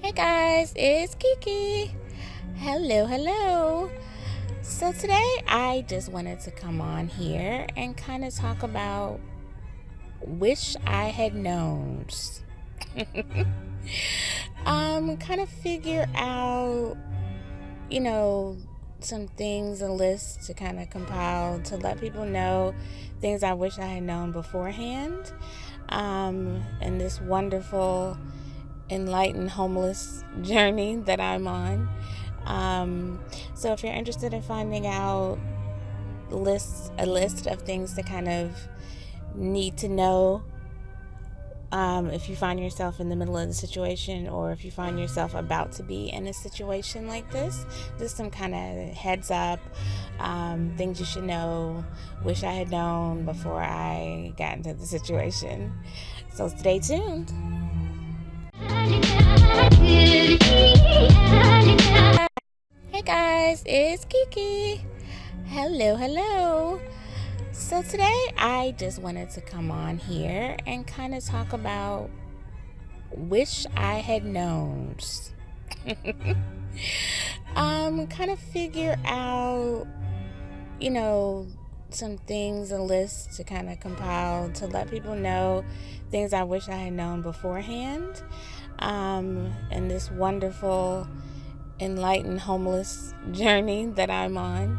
Hey guys, it's KiKi. Hello. So today I just wanted to come on here and kind of talk about wish I had known. Kind of figure out, some things, a list to kind of compile to let people know things I wish I had known beforehand. And this wonderful enlightened homeless journey that I'm on. So if you're interested in finding out a list of things to kind of need to know, if you find yourself in the middle of the situation, or if you find yourself about to be in a situation like this, just some kind of heads up, things you should know, wish I had known before I got into the situation. So stay tuned. Hey guys, it's KiKi. Hello. So today I just wanted to come on here and kind of talk about wish I had known. Kind of figure out, some things, a list to kind of compile to let people know things I wish I had known beforehand. And this wonderful enlightened homeless journey that I'm on.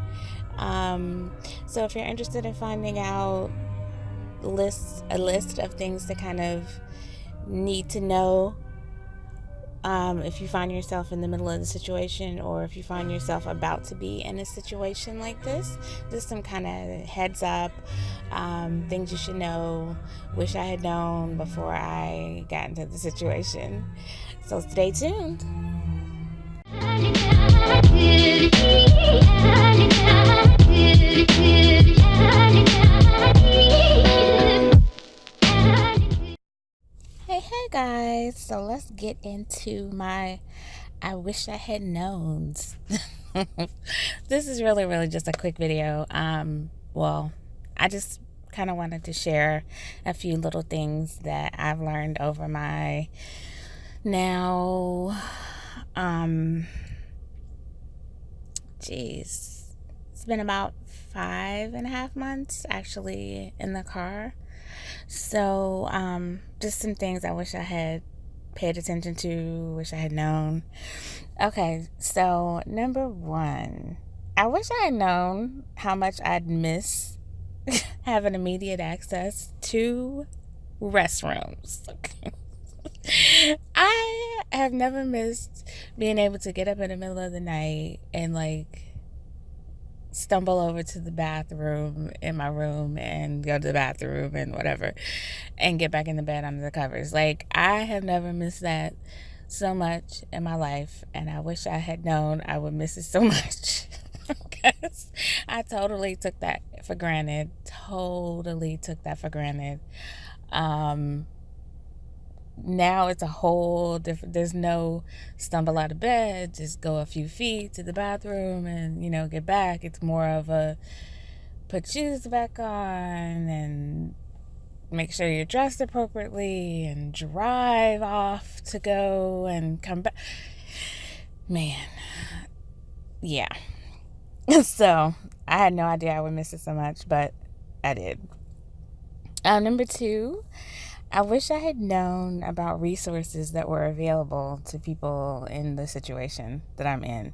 So if you're interested in finding out a list of things to kind of need to know, if you find yourself in the middle of the situation, or if you find yourself about to be in a situation like this, just some kind of heads up, things you should know, wish I had known before I got into the situation. So stay tuned. Hey guys, so let's get into my I wish I had known. This is really just a quick video. I just kind of wanted to share a few little things that I've learned over my now it's been about 5.5 months actually in the car. So just some things I wish I had paid attention to, wish I had known. Okay, so number one, I wish I had known how much I'd miss having immediate access to restrooms. I have never missed being able to get up in the middle of the night and stumble over to the bathroom in my room and go to the bathroom and whatever and get back in the bed under the covers. I have never missed that so much in my life, and I wish I had known I would miss it so much. Because I totally took that for granted. Now it's a whole different, there's no stumble out of bed, just go a few feet to the bathroom and, get back. It's more of a put shoes back on and make sure you're dressed appropriately and drive off to go and come back. Man, yeah. So I had no idea I would miss it so much, but I did. Number two, I wish I had known about resources that were available to people in the situation that I'm in.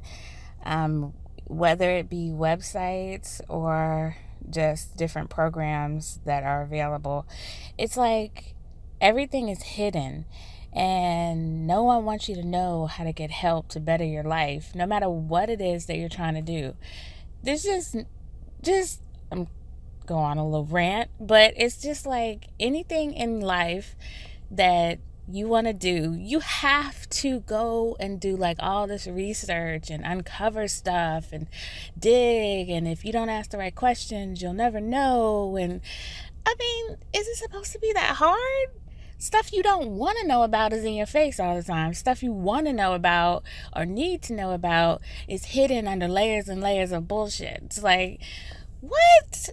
Whether it be websites or just different programs that are available. It's like everything is hidden and no one wants you to know how to get help to better your life, no matter what it is that you're trying to do. There's just I'm go on a little rant, but it's just like anything in life that you want to do, you have to go and do all this research and uncover stuff and dig, and if you don't ask the right questions you'll never know. And I mean, is it supposed to be that hard? Stuff you don't want to know about is in your face all the time. Stuff you want to know about or need to know about is hidden under layers and layers of bullshit. It's like, what?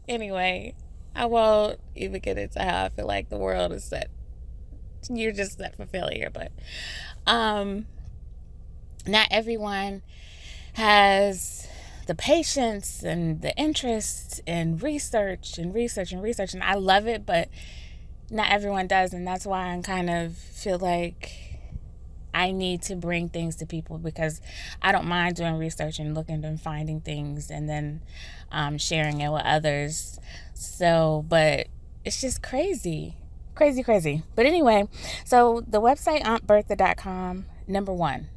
Anyway, I won't even get into how I feel like the world is set You're just set for failure. But not everyone has the patience and the interest in research and research and research. And I love it, but not everyone does. And that's why I kind of feel like I need to bring things to people, because I don't mind doing research and looking and finding things and then sharing it with others. So, but it's just crazy. But anyway, so the website auntbertha.com, number one.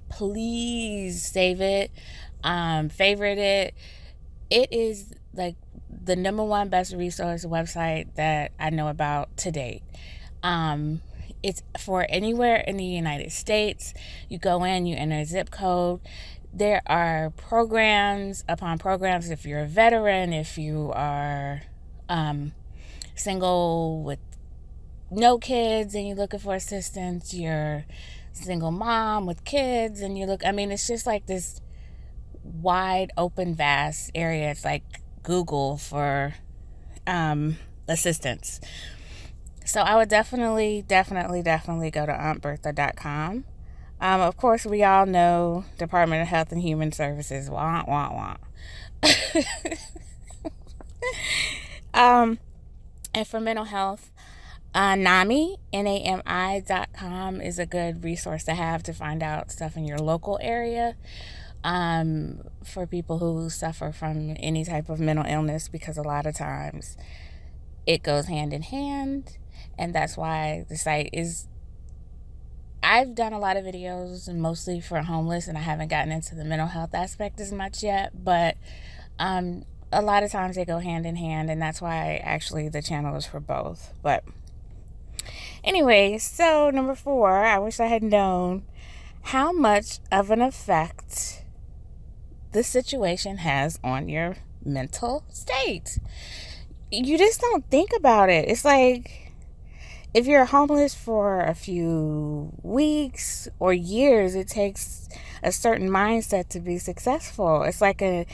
Please save it, favorite it. It is like the number one best resource website that I know about to date. It's for anywhere in the United States. You go in, you enter a zip code. There are programs upon programs. If you're a veteran, if you are single with no kids and you're looking for assistance, you're single mom with kids and it's just like this wide open vast area. It's like Google for assistance. So I would definitely go to auntbertha.com. Of course, we all know Department of Health and Human Services. Wah, wah, wah. And for mental health, NAMI, NAMI.com is a good resource to have to find out stuff in your local area for people who suffer from any type of mental illness, because a lot of times it goes hand in hand. And that's why the site is... I've done a lot of videos mostly for homeless, and I haven't gotten into the mental health aspect as much yet, but a lot of times they go hand in hand, and that's why actually the channel is for both. But anyway, so number 4, I wish I had known how much of an effect the situation has on your mental state. You just don't think about it. It's like, if you're homeless for a few weeks or years, it takes a certain mindset to be successful. It's like an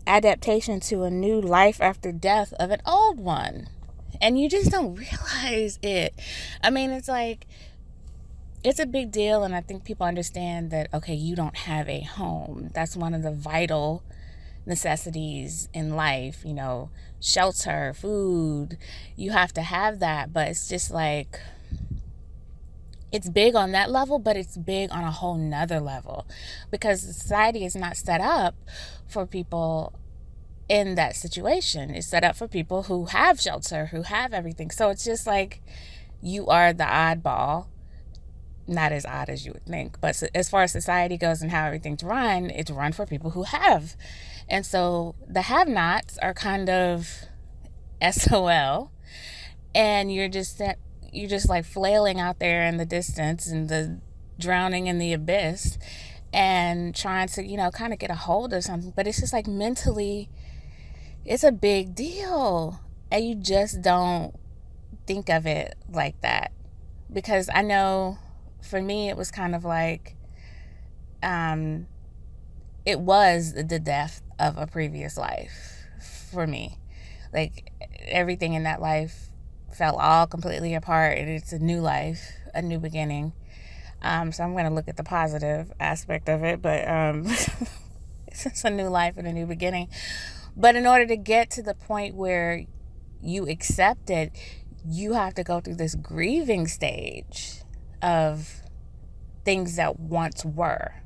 adaptation to a new life after death of an old one. And you just don't realize it. It's like, it's a big deal. And I think people understand that, okay, you don't have a home. That's one of the vital necessities in life, shelter, food. You have to have that. But it's just like, it's big on that level, but it's big on a whole nother level, because society is not set up for people in that situation. It's set up for people who have shelter, who have everything. So it's just like, you are the oddball. Not as odd as you would think, but as far as society goes and how everything's run, it's run for people who have. And so the have-nots are kind of SOL, and you're just like flailing out there in the distance and the drowning in the abyss and trying to, kind of get a hold of something. But it's just like, mentally, it's a big deal, and you just don't think of it like that. Because I know for me, it was kind of like, it was the death of a previous life for me. Like, everything in that life fell all completely apart, and it's a new life, a new beginning. So I'm going to look at the positive aspect of it, but it's just a new life and a new beginning. But in order to get to the point where you accept it, you have to go through this grieving stage of things that once were,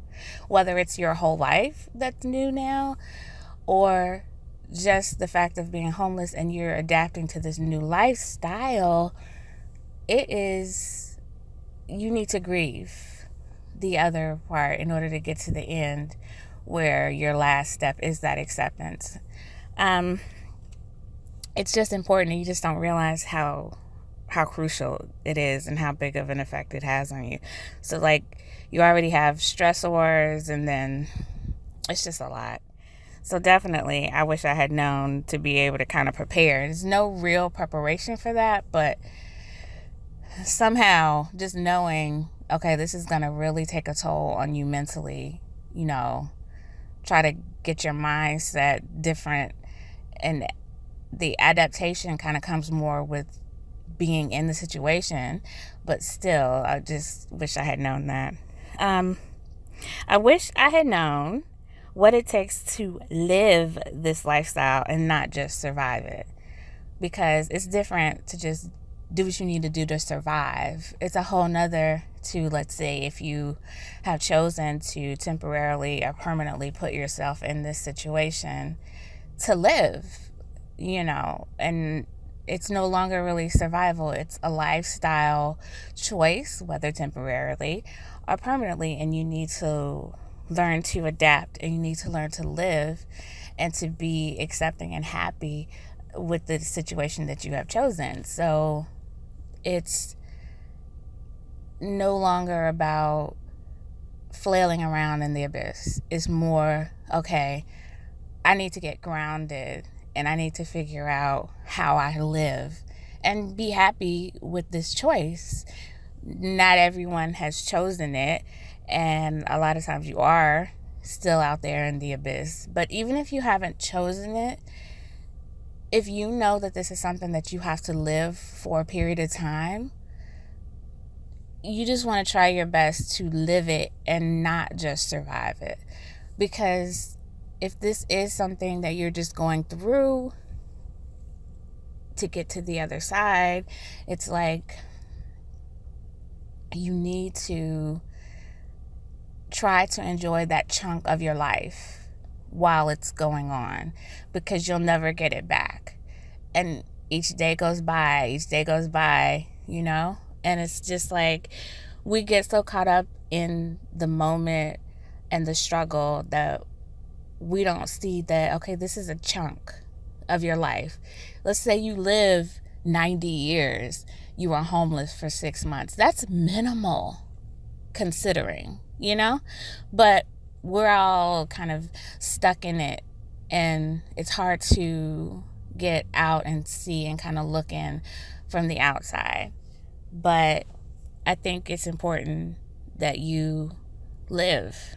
whether it's your whole life that's new now, or just the fact of being homeless and you're adapting to this new lifestyle. You need to grieve the other part in order to get to the end, where your last step is that acceptance. It's just important. You just don't realize how crucial it is and how big of an effect it has on you. So like, you already have stressors, and then it's just a lot. So definitely, I wish I had known to be able to kind of prepare. There's no real preparation for that, but somehow just knowing, okay, this is going to really take a toll on you mentally, try to get your mindset different. And the adaptation kind of comes more with being in the situation, but still, I just wish I had known that. I wish I had known what it takes to live this lifestyle and not just survive it, because it's different to just do what you need to do to survive. It's a whole nother to, let's say, if you have chosen to temporarily or permanently put yourself in this situation to live, and it's no longer really survival. It's a lifestyle choice, whether temporarily or permanently, and you need to learn to adapt, and you need to learn to live and to be accepting and happy with the situation that you have chosen. So it's no longer about flailing around in the abyss. It's more, okay, I need to get grounded and I need to figure out how I live and be happy with this choice. Not everyone has chosen it, and a lot of times you are still out there in the abyss. But even if you haven't chosen it, if you know that this is something that you have to live for a period of time, you just want to try your best to live it and not just survive it. Because if this is something that you're just going through to get to the other side, it's like you need to try to enjoy that chunk of your life while it's going on, because you'll never get it back. And each day goes by, and it's just like we get so caught up in the moment and the struggle that we don't see that, okay, this is a chunk of your life. Let's say you live 90 years, you were homeless for 6 months. That's minimal considering, but we're all kind of stuck in it, and it's hard to get out and see and kind of look in from the outside. But I think it's important that you live.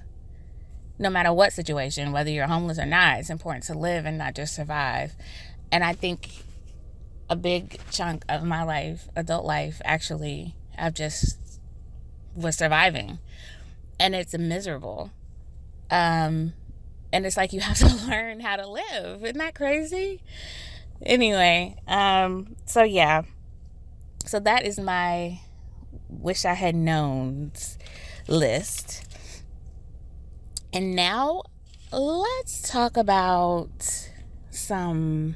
No matter what situation, whether you're homeless or not, it's important to live and not just survive. And I think a big chunk of my life, adult life, actually, I've just was surviving. And it's miserable. And it's like you have to learn how to live. Isn't that crazy? Anyway, so yeah. So that is my wish I had known list. And now let's talk about some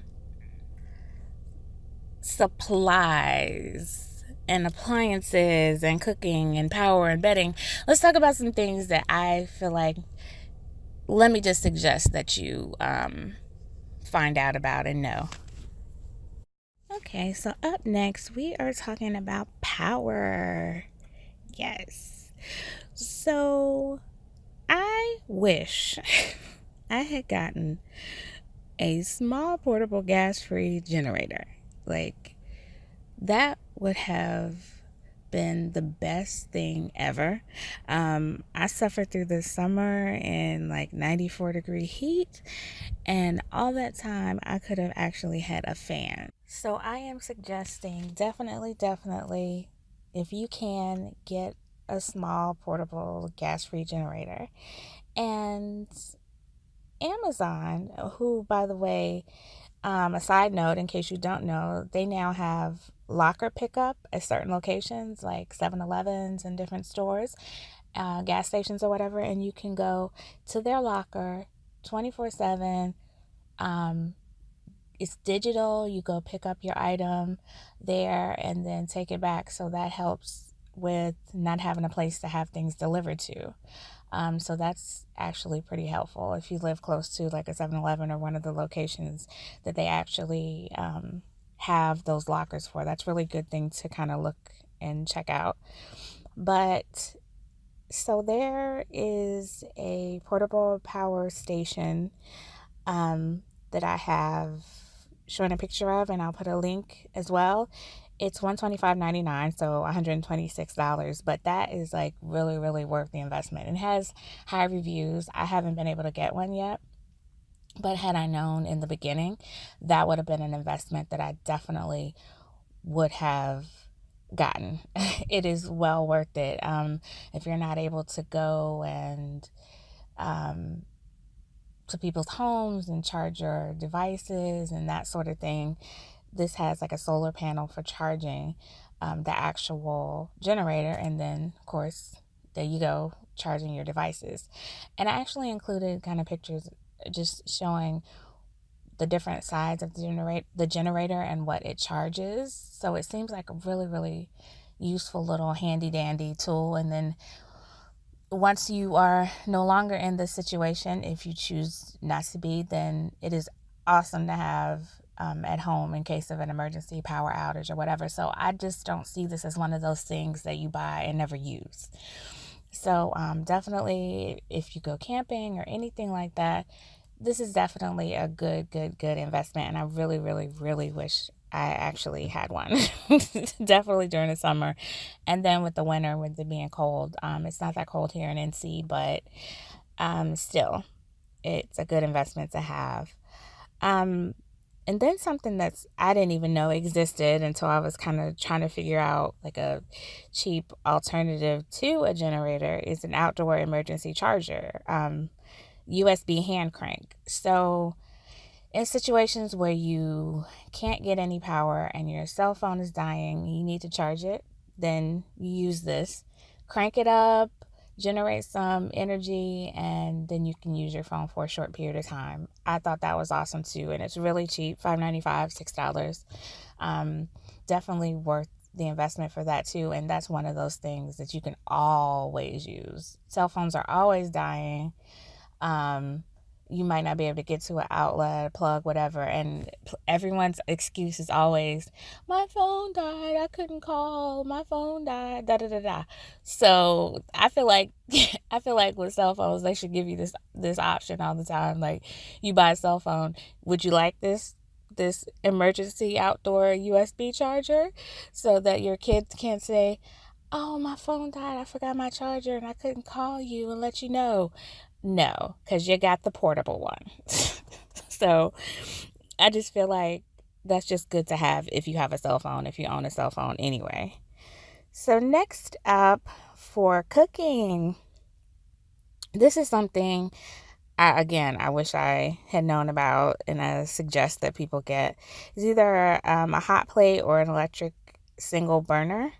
supplies and appliances and cooking and power and bedding. Let's talk about some things that I feel like, let me just suggest that you find out about and know. Okay, so up next we are talking about power. Yes. So I wish I had gotten a small portable gas-free generator. Like, that would have been the best thing ever. I suffered through the summer in like 94-degree heat, and all that time I could have actually had a fan. So I am suggesting definitely, if you can, get a small portable gas-free generator. And Amazon, who, by the way, a side note, in case you don't know, they now have locker pickup at certain locations like 7-Elevens and different stores, gas stations or whatever, and you can go to their locker 24/7. It's digital. You go pick up your item there and then take it back. So that helps with not having a place to have things delivered to. So that's actually pretty helpful if you live close to like a 7-Eleven or one of the locations that they actually have those lockers for. That's a really good thing to kind of look and check out. But so there is a portable power station that I have shown a picture of, and I'll put a link as well. It's $125.99, so $126, but that is like really worth the investment. It has high reviews. I haven't been able to get one yet, but had I known in the beginning, that would have been an investment that I definitely would have gotten. It is well worth it. If you're not able to go and to people's homes and charge your devices and that sort of thing, this has like a solar panel for charging the actual generator, and then of course there you go, charging your devices. And I actually included kind of pictures just showing the different sides of the generator and what it charges. So it seems like a really, really useful little handy dandy tool. And then once you are no longer in this situation, if you choose not to be, then it is awesome to have at home in case of an emergency power outage or whatever. So I just don't see this as one of those things that you buy and never use. So definitely, if you go camping or anything like that, this is definitely a good investment. And I really, really, really wish I actually had one. Definitely during the summer. And then with the winter, with it being cold, it's not that cold here in NC, but still, it's a good investment to have. And then something that's I didn't even know existed until I was kind of trying to figure out like a cheap alternative to a generator is an outdoor emergency charger, USB hand crank. So in situations where you can't get any power and your cell phone is dying, you need to charge it, then you use this, crank it up, generate some energy, and then you can use your phone for a short period of time. I thought that was awesome too, and it's really cheap, $5.95, $6. Definitely worth the investment for that too, and that's one of those things that you can always use. Cell phones are always dying. You might not be able to get to an outlet, plug, whatever, and everyone's excuse is always, my phone died, I couldn't call, my phone died, da da da da. So I feel like with cell phones, they should give you this option all the time. Like, you buy a cell phone, would you like this emergency outdoor USB charger, so that your kids can't say, oh, my phone died, I forgot my charger and I couldn't call you and let you know. No, because you got the portable one. So I just feel like that's just good to have if you have a cell phone, if you own a cell phone anyway. So next up, for cooking, this is something I wish I had known about, and I suggest that people get. It's either a hot plate or an electric single burner.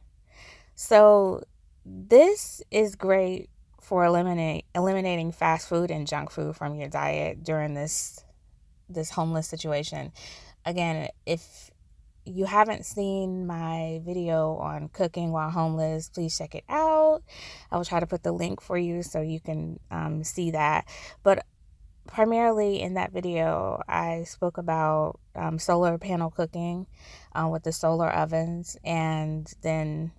So this is great for eliminating fast food and junk food from your diet during this homeless situation. Again, if you haven't seen my video on cooking while homeless, please check it out. I will try to put the link for you so you can see that. But primarily in that video, I spoke about solar panel cooking with the solar ovens, and then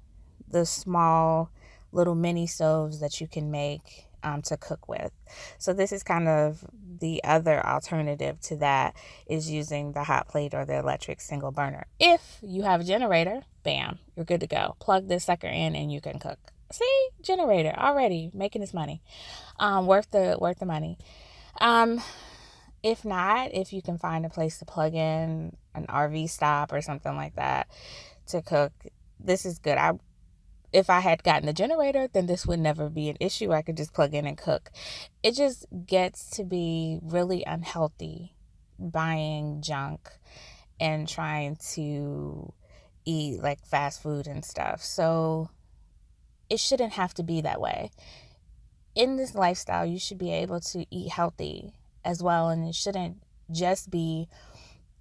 the small little mini stoves that you can make to cook with. So this is kind of the other alternative to that, is using the hot plate or the electric single burner. If you have a generator, bam, you're good to go. Plug this sucker in and you can cook. See, generator already making its money. Worth the money. If not, if you can find a place to plug in an RV stop or something like that to cook, this is good. If I had gotten the generator, then this would never be an issue. I could just plug in and cook. It just gets to be really unhealthy buying junk and trying to eat like fast food and stuff. So it shouldn't have to be that way. In this lifestyle, you should be able to eat healthy as well, and it shouldn't just be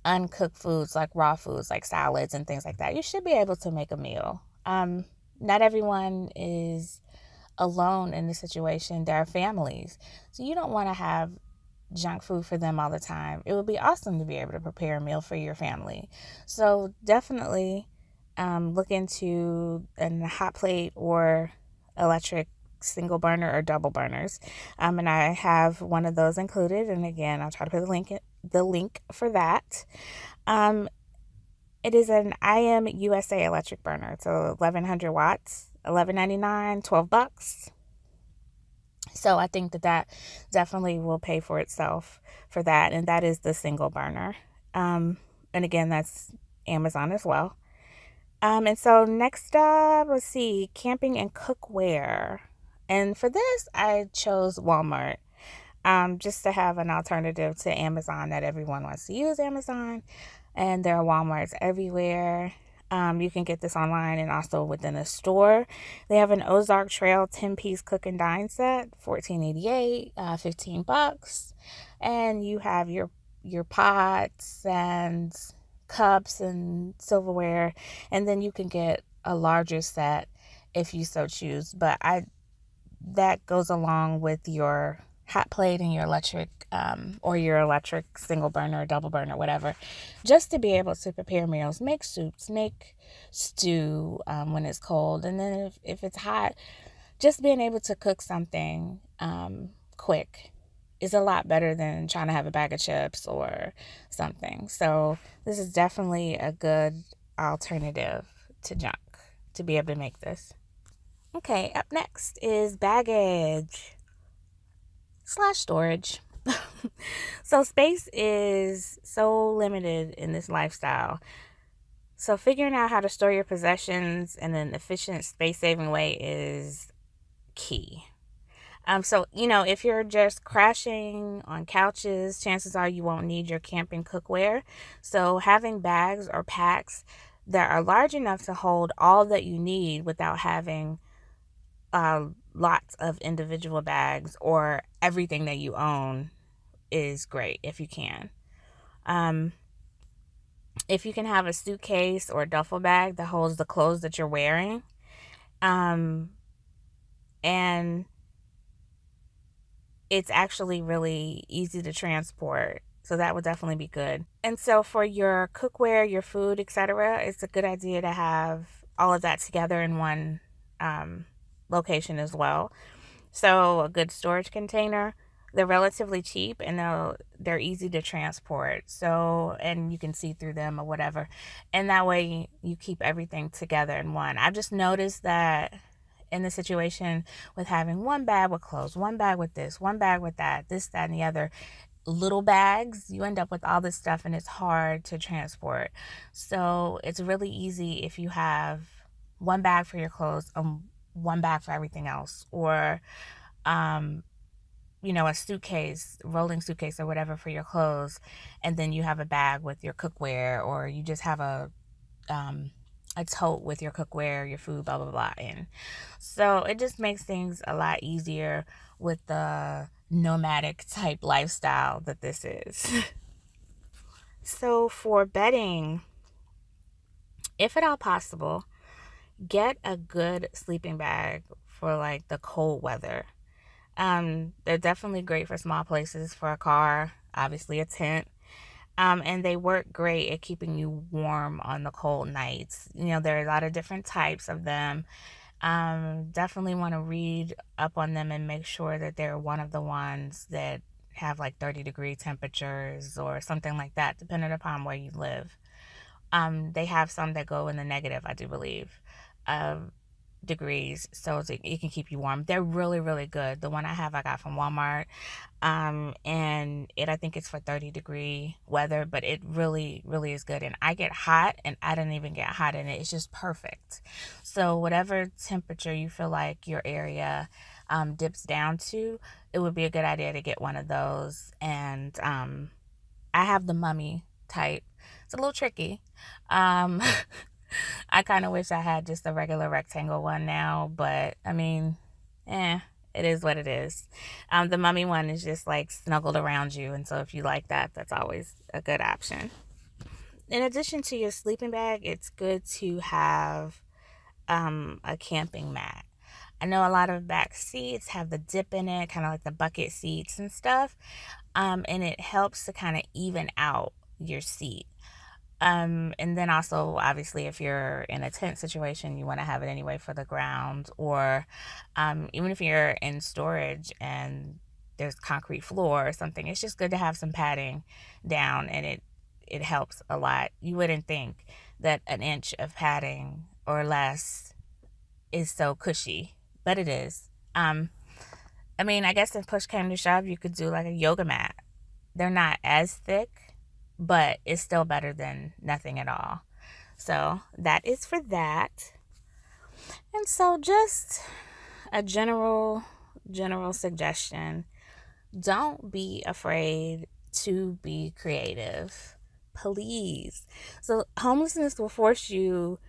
uncooked foods like raw foods like salads and things like that. You should be able to make a meal. Not everyone is alone in this situation. There are families. So you don't want to have junk food for them all the time. It would be awesome to be able to prepare a meal for your family. So definitely look into a hot plate or electric single burner or double burners. And I have one of those included. And again, I'll try to put the link for that. It is an IMUSA electric burner. So 1100 watts, $11.99, $12. So I think that definitely will pay for itself for that. And that is the single burner. And again, that's Amazon as well. And so next up, let's see, camping and cookware. And for this, I chose Walmart. Just to have an alternative to Amazon, that everyone wants to use Amazon, and there are Walmarts everywhere. You can get this online and also within a store. They have an Ozark Trail 10-piece cook and dine set, $14.88, $15, and you have your pots and cups and silverware, and then you can get a larger set if you so choose. But that goes along with your hot plate and your electric or your electric single burner or double burner, whatever, just to be able to prepare meals, make soups, make stew when it's cold. And then if it's hot, just being able to cook something quick is a lot better than trying to have a bag of chips or something. So this is definitely a good alternative to junk to be able to make this. Okay, up next is baggage / storage. So space is so limited in this lifestyle. So figuring out how to store your possessions in an efficient, space-saving way is key. So, if you're just crashing on couches, chances are you won't need your camping cookware. So having bags or packs that are large enough to hold all that you need without having lots of individual bags or everything that you own is great if you can. If you can have a suitcase or a duffel bag that holds the clothes that you're wearing, and it's actually really easy to transport, so that would definitely be good. And so for your cookware, your food, etc., it's a good idea to have all of that together in one location as well. So a good storage container, they're relatively cheap and they're easy to transport. So, and you can see through them or whatever. And that way you keep everything together in one. I've just noticed that in the situation with having one bag with clothes, one bag with this, one bag with that, this, that, and the other, little bags, you end up with all this stuff and it's hard to transport. So it's really easy if you have one bag for your clothes and one bag for everything else, or a suitcase, rolling suitcase or whatever for your clothes, and then you have a bag with your cookware, or you just have a tote with your cookware, your food, blah blah blah in. So it just makes things a lot easier with the nomadic type lifestyle that this is. So for bedding, if at all possible, get a good sleeping bag for like the cold weather. They're definitely great for small places, for a car, obviously a tent. And they work great at keeping you warm on the cold nights. There are a lot of different types of them. Definitely want to read up on them and make sure that they're one of the ones that have like 30-degree temperatures or something like that, depending upon where you live. They have some that go in the negative, I do believe, degrees, so it can keep you warm. They're really, really good. The one I got from Walmart, and I think it's for 30-degree weather, but it really, really is good. And I get hot, and I didn't even get hot in it. It's just perfect. So whatever temperature you feel like your area dips down to, it would be a good idea to get one of those. And I have the mummy type. It's a little tricky. I kind of wish I had just a regular rectangle one now, but I mean, it is what it is. The mummy one is just like snuggled around you, and so if you like that, that's always a good option. In addition to your sleeping bag, it's good to have a camping mat. I know a lot of back seats have the dip in it, kind of like the bucket seats and stuff, and it helps to kind of even out your seat. And then also, obviously, if you're in a tent situation, you want to have it anyway for the ground, or even if you're in storage and there's concrete floor or something, it's just good to have some padding down, and it helps a lot. You wouldn't think that an inch of padding or less is so cushy, but it is. I guess if push came to shove, you could do like a yoga mat. They're not as thick, but it's still better than nothing at all. So that is for that. And so just a general suggestion. Don't be afraid to be creative. Please. So homelessness will force you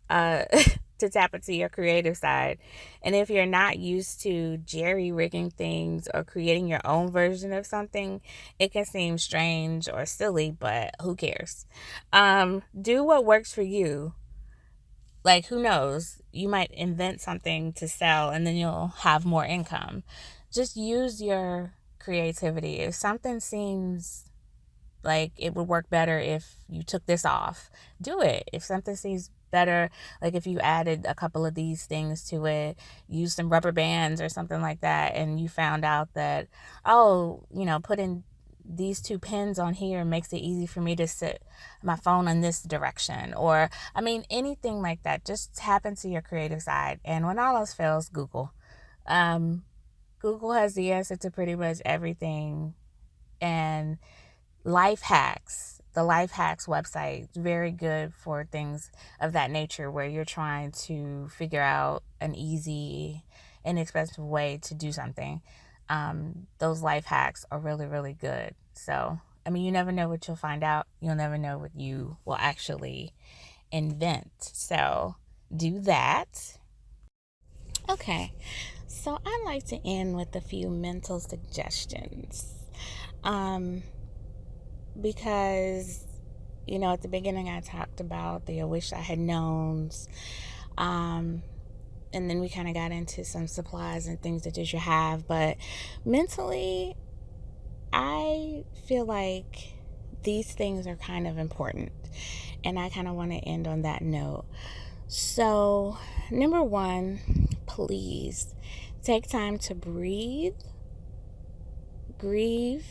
to tap into your creative side. And if you're not used to jerry rigging things or creating your own version of something, it can seem strange or silly, but who cares? Do what works for you. Like, who knows? You might invent something to sell and then you'll have more income. Just use your creativity. If something seems like it would work better if you took this off, do it. If something seems better, like if you added a couple of these things to it, use some rubber bands or something like that, and you found out that, oh, putting these two pins on here makes it easy for me to sit my phone in this direction, or anything like that. Just tap into your creative side. And when all else fails, um Google has the answer to pretty much everything. And the Life Hacks website is very good for things of that nature, where you're trying to figure out an easy, inexpensive way to do something. Those life hacks are really, really good. So, you never know what you'll find out. You'll never know what you will actually invent. So, do that. Okay, so I like to end with a few mental suggestions. Because, at the beginning I talked about the I wish I had knowns. And then we kind of got into some supplies and things that you should have. But mentally, I feel like these things are kind of important. And I kind of want to end on that note. So, number one, please take time to breathe, grieve,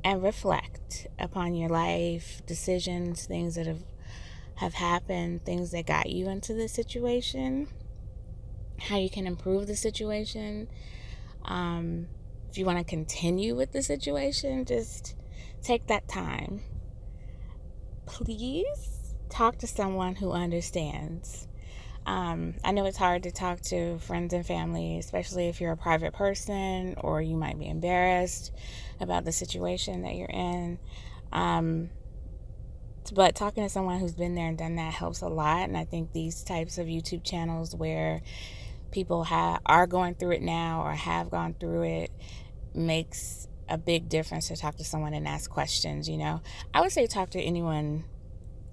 and reflect upon your life, decisions, things that have happened, things that got you into this situation, how you can improve the situation. If you want to continue with the situation, just take that time. Please talk to someone who understands. I know it's hard to talk to friends and family, especially if you're a private person or you might be embarrassed about the situation that you're in. But talking to someone who's been there and done that helps a lot. And I think these types of YouTube channels where people are going through it now or have gone through it makes a big difference to talk to someone and ask questions. I would say talk to anyone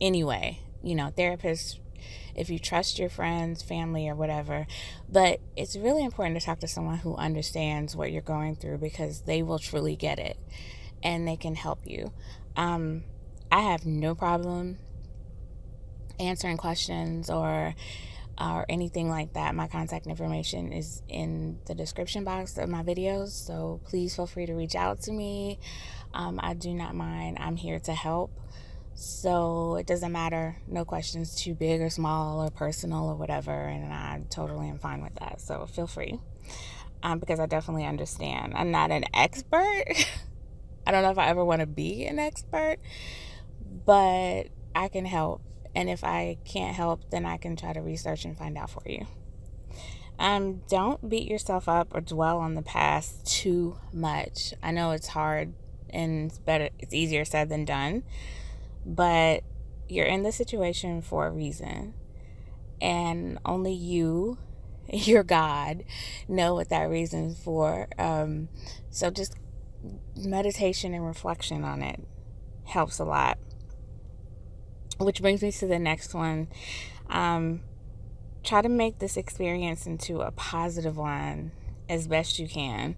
anyway, therapists, if you trust your friends, family, or whatever. But it's really important to talk to someone who understands what you're going through, because they will truly get it and they can help you. I have no problem answering questions or anything like that. My contact information is in the description box of my videos, so please feel free to reach out to me. I do not mind. I'm here to help. So it doesn't matter, no questions too big or small or personal or whatever, and I totally am fine with that. So feel free, because I definitely understand. I'm not an expert. I don't know if I ever want to be an expert, but I can help. And if I can't help, then I can try to research and find out for you. Don't beat yourself up or dwell on the past too much. I know it's hard and it's easier said than done. But you're in the situation for a reason, and only you, your God, know what that reason's for. So just meditation and reflection on it helps a lot. Which brings me to the next one. Try to make this experience into a positive one as best you can.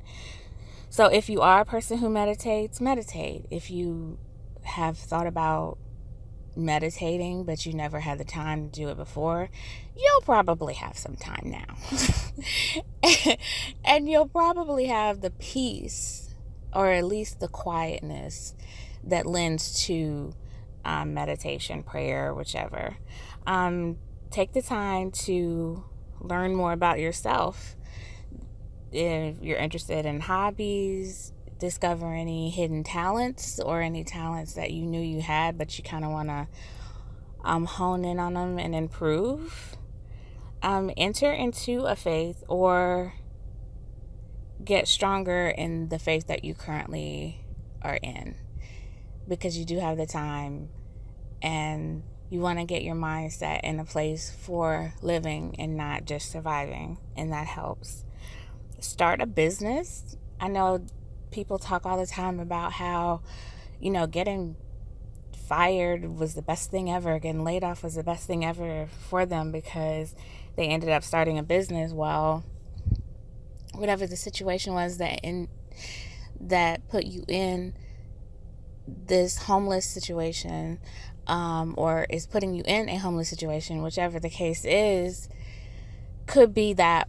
So if you are a person who meditates, meditate. If you have thought about meditating but you never had the time to do it before, you'll probably have some time now. And you'll probably have the peace, or at least the quietness, that lends to meditation, prayer, whichever. Take the time to learn more about yourself. If you're interested in hobbies, discover any hidden talents or any talents that you knew you had but you kind of want to hone in on them and improve, enter into a faith or get stronger in the faith that you currently are in, because you do have the time and you want to get your mindset in a place for living and not just surviving, and that helps. Start a business. I know people talk all the time about how, getting fired was the best thing ever, getting laid off was the best thing ever for them because they ended up starting a business. Well, whatever the situation was that put you in this homeless situation, or is putting you in a homeless situation, whichever the case is, could be that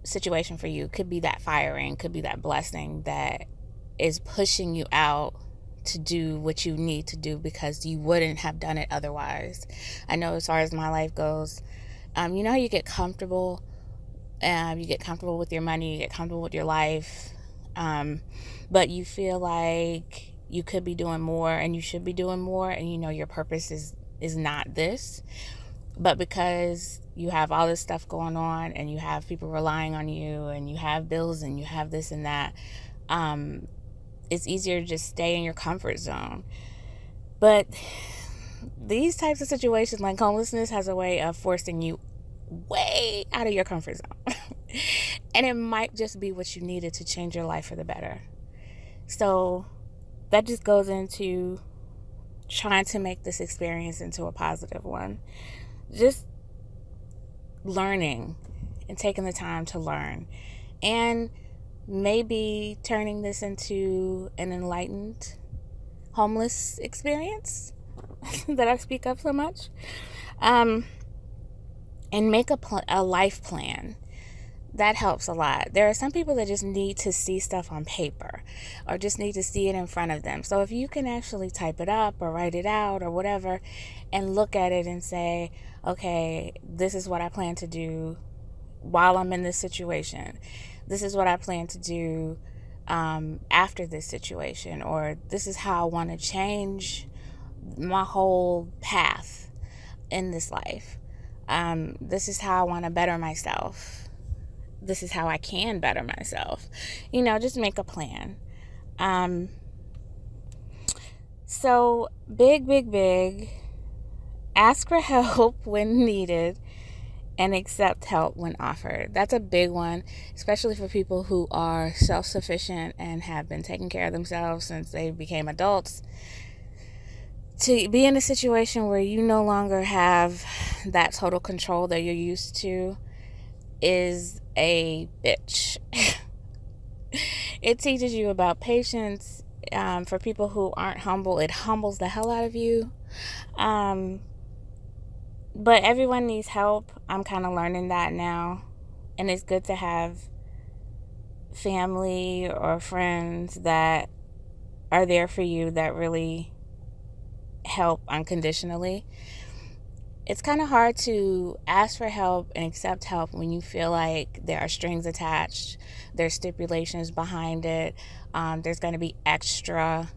situation for you, could be that firing, could be that blessing that is pushing you out to do what you need to do because you wouldn't have done it otherwise. I know as far as my life goes, how you get comfortable, you get comfortable with your money, you get comfortable with your life, but you feel like you could be doing more and you should be doing more, and your purpose is not this, but because you have all this stuff going on and you have people relying on you and you have bills and you have this and that, it's easier to just stay in your comfort zone. But these types of situations like homelessness has a way of forcing you way out of your comfort zone. And it might just be what you needed to change your life for the better. So that just goes into trying to make this experience into a positive one. Just learning and taking the time to learn, and maybe turning this into an enlightened homeless experience that I speak of so much, and make a life plan. That helps a lot. There are some people that just need to see stuff on paper or just need to see it in front of them. So if you can actually type it up or write it out or whatever and look at it and say, okay, this is what I plan to do while I'm in this situation. This is what I plan to do after this situation, or this is how I want to change my whole path in this life. This is how I want to better myself. This is how I can better myself. Just make a plan. So big, ask for help when needed and accept help when offered. That's a big one, especially for people who are self-sufficient and have been taking care of themselves since they became adults. To be in a situation where you no longer have that total control that you're used to is a bitch. It teaches you about patience. For people who aren't humble, it humbles the hell out of you. But everyone needs help. I'm kind of learning that now. And it's good to have family or friends that are there for you that really help unconditionally. It's kind of hard to ask for help and accept help when you feel like there are strings attached, there's stipulations behind it, there's going to be extra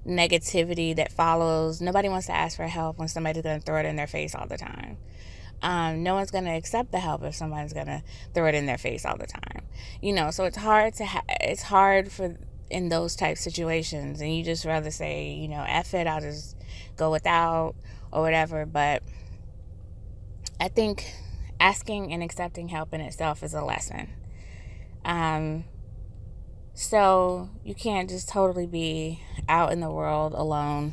negativity that follows. Nobody wants to ask for help when somebody's going to throw it in their face all the time. No one's going to accept the help if somebody's going to throw it in their face all the time. So it's hard it's hard for in those type situations, and you just rather say, F it, I'll just go without or whatever. But I think asking and accepting help in itself is a lesson. So you can't just totally be out in the world alone,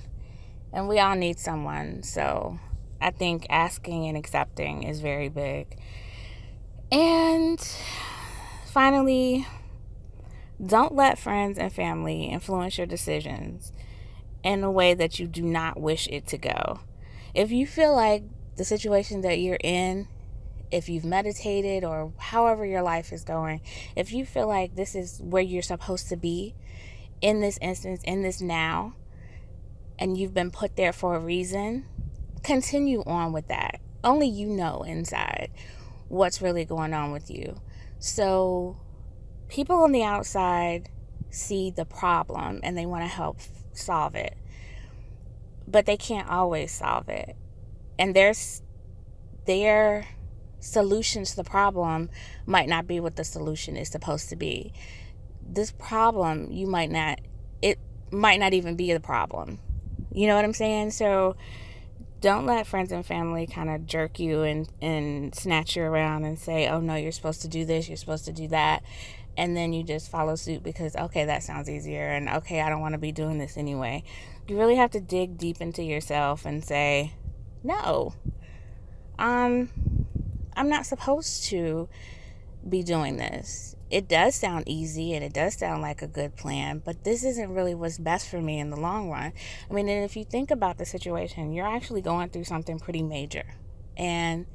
and we all need someone. So I think asking and accepting is very big. And finally, don't let friends and family influence your decisions in a way that you do not wish it to go. If you feel like the situation that you're in, if you've meditated or however your life is going, if you feel like this is where you're supposed to be in this instance, in this now, and you've been put there for a reason, continue on with that. Only you know inside what's really going on with you. So people on the outside see the problem and they want to help solve it. but they can't always solve it. And their solution to the problem might not be what the solution is supposed to be. This problem, it might not even be the problem. You know what I'm saying? So don't let friends and family kind of jerk you and snatch you around and say, oh no, you're supposed to do this, you're supposed to do that. And then you just follow suit because, okay, that sounds easier. And okay, I don't want to be doing this anyway. You really have to dig deep into yourself and say, no, I'm not supposed to be doing this. It does sound easy and it does sound like a good plan, but this isn't really what's best for me in the long run. I mean, and if you think about the situation, you're actually going through something pretty major. And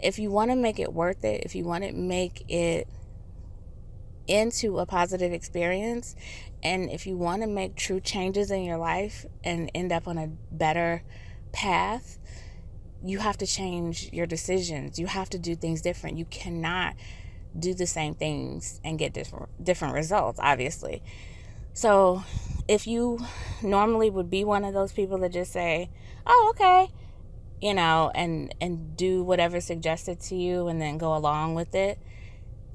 if you want to make it worth it, if you want to make it into a positive experience, and if you want to make true changes in your life and end up on a better path, you have to change your decisions. You have to do things different. You cannot do the same things and get different results, obviously. So if you normally would be one of those people that just say, oh, okay, and do whatever's suggested to you and then go along with it,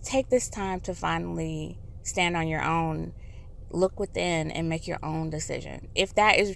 take this time to finally stand on your own, look within, and make your own decision. If that is